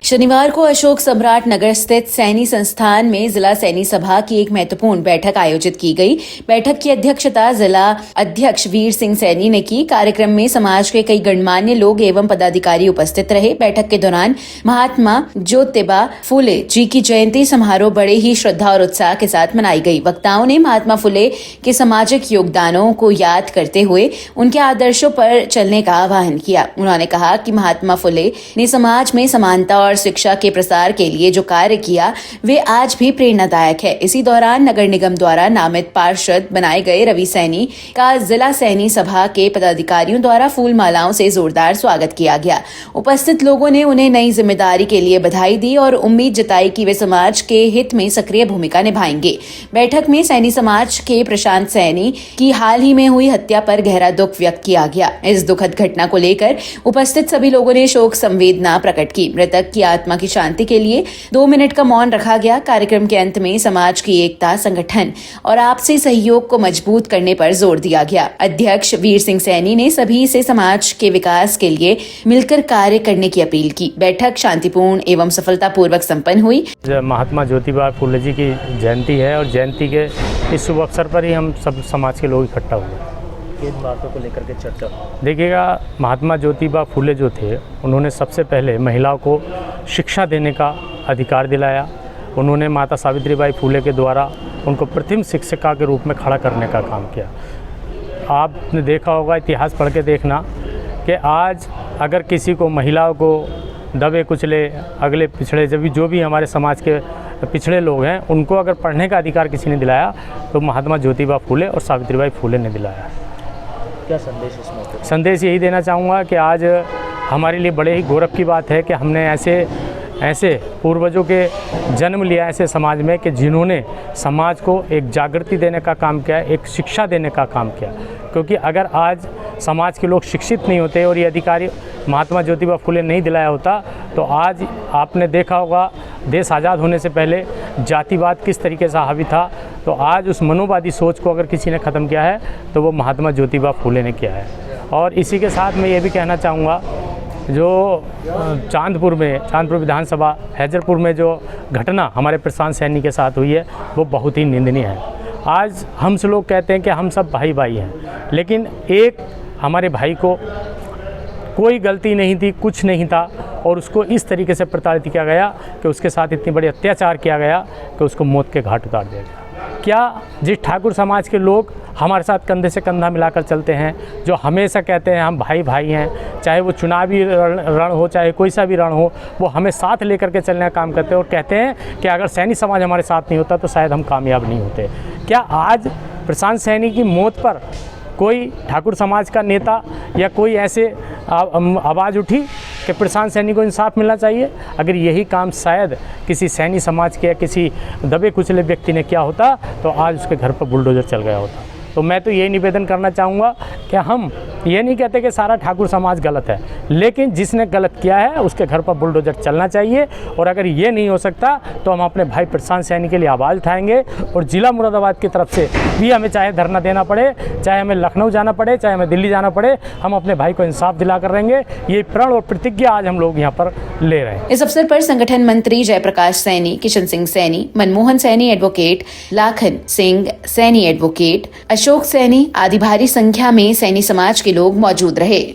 शनिवार को अशोक सम्राट नगर स्थित सैनी संस्थान में जिला सैनी सभा की एक महत्वपूर्ण बैठक आयोजित की गई। बैठक की अध्यक्षता जिला अध्यक्ष वीर सिंह सैनी ने की। कार्यक्रम में समाज के कई गणमान्य लोग एवं पदाधिकारी उपस्थित रहे। बैठक के दौरान महात्मा ज्योतिबा फूले जी की जयंती समारोह बड़े ही श्रद्धा और उत्साह के साथ मनाई गई। वक्ताओं ने महात्मा फूले के सामाजिक योगदानों को याद करते हुए उनके आदर्शों पर चलने का आह्वान किया। उन्होंने कहा कि महात्मा फूले ने समाज में समानता और शिक्षा के प्रसार के लिए जो कार्य किया वे आज भी प्रेरणादायक है। इसी दौरान नगर निगम द्वारा नामित पार्षद बनाए गए रवि सैनी का जिला सैनी सभा के पदाधिकारियों द्वारा फूल मालाओं से जोरदार स्वागत किया गया। उपस्थित लोगों ने उन्हें नई जिम्मेदारी के लिए बधाई दी और उम्मीद जताई कि वे समाज के हित में सक्रिय भूमिका निभाएंगे। बैठक में सैनी समाज के प्रशांत सैनी की हाल ही में हुई हत्या पर गहरा दुख व्यक्त किया गया। इस दुखद घटना को लेकर उपस्थित सभी लोगों ने शोक संवेदना प्रकट की। मृतक की आत्मा की शांति के लिए 2 मिनट का मौन रखा गया। कार्यक्रम के अंत में समाज की एकता, संगठन और आपसी सहयोग को मजबूत करने पर जोर दिया गया। अध्यक्ष वीर सिंह सैनी ने सभी से समाज के विकास के लिए मिलकर कार्य करने की अपील की। बैठक शांतिपूर्ण एवं सफलतापूर्वक संपन्न हुई। महात्मा ज्योतिबा फूले जी की जयंती है और जयंती के इस शुभ अवसर पर ही हम सब समाज के लोग इकट्ठा हुए। किन बातों को लेकर के चर्चा? देखिएगा, महात्मा ज्योतिबा फूले जो थे उन्होंने सबसे पहले महिलाओं को शिक्षा देने का अधिकार दिलाया। उन्होंने माता सावित्रीबाई फूले के द्वारा उनको प्रथम शिक्षिका के रूप में खड़ा करने का काम किया। आपने देखा होगा, इतिहास पढ़ के देखना कि आज अगर किसी को, महिलाओं को दबे कुचले, अगले पिछड़े, जो भी हमारे समाज के पिछड़े लोग हैं, उनको अगर पढ़ने का अधिकार किसी ने दिलाया तो महात्मा ज्योतिबा फूले और सावित्रीबाई फूले ने दिलाया। क्या संदेश इस मौके? संदेश यही देना चाहूँगा कि आज हमारे लिए बड़े ही गौरव की बात है कि हमने ऐसे पूर्वजों के जन्म लिया ऐसे समाज में कि जिन्होंने समाज को एक जागृति देने का काम किया, एक शिक्षा देने का काम किया। क्योंकि अगर आज समाज के लोग शिक्षित नहीं होते और ये अधिकारी महात्मा ज्योतिबा फूले नहीं दिलाया होता तो आज आपने देखा होगा देश आज़ाद होने से पहले जातिवाद किस तरीके से हावी था। तो आज उस मनोवादी सोच को अगर किसी ने ख़त्म किया है तो वो महात्मा ज्योतिबा फूले ने किया है। और इसी के साथ मैं ये भी कहना चाहूँगा, जो चांदपुर विधानसभा हैजरपुर में जो घटना हमारे प्रशांत सैनी के साथ हुई है वो बहुत ही निंदनीय है। आज हम से लोग कहते हैं कि हम सब भाई भाई हैं, लेकिन एक हमारे भाई को कोई गलती नहीं थी, कुछ नहीं था और उसको इस तरीके से प्रताड़ित किया गया कि उसके साथ इतनी बड़ी अत्याचार किया गया कि उसको मौत के घाट उतार दिया गया। क्या जिस ठाकुर समाज के लोग हमारे साथ कंधे से कंधा मिलाकर चलते हैं, जो हमेशा कहते हैं हम भाई भाई हैं, चाहे वो चुनावी रण हो, चाहे कोई सा भी रण हो, वो हमें साथ लेकर के चलने का काम करते हैं और कहते हैं कि अगर सैनी समाज हमारे साथ नहीं होता तो शायद हम कामयाब नहीं होते। क्या आज प्रशांत सैनी की मौत पर कोई ठाकुर समाज का नेता या कोई ऐसे आवाज़ उठी कि प्रशांत सैनी को इंसाफ मिलना चाहिए? अगर यही काम शायद किसी सैनी समाज के या किसी दबे कुचले व्यक्ति ने किया होता तो आज उसके घर पर बुलडोजर चल गया होता। तो मैं तो ये निवेदन करना चाहूँगा कि हम ये नहीं कहते कि सारा ठाकुर समाज गलत है, लेकिन जिसने गलत किया है उसके घर पर बुलडोजर चलना चाहिए। और अगर ये नहीं हो सकता तो हम अपने भाई प्रशांत सैनी के लिए आवाज़ उठाएंगे और ज़िला मुरादाबाद की तरफ से भी हमें चाहे धरना देना पड़े, चाहे हमें लखनऊ जाना पड़े, चाहे हमें दिल्ली जाना पड़े, हम अपने भाई को इंसाफ दिला कर रहेंगे। ये प्रण और प्रतिज्ञा आज हम लोग यहाँ पर ले रहे हैं। इस अवसर पर संगठन मंत्री जयप्रकाश सैनी, किशन सिंह सैनी, मनमोहन सैनी एडवोकेट, लाखन सिंह सैनी एडवोकेट, अशोक सैनी आदि भारी संख्या में सैनी समाज के लोग मौजूद रहे।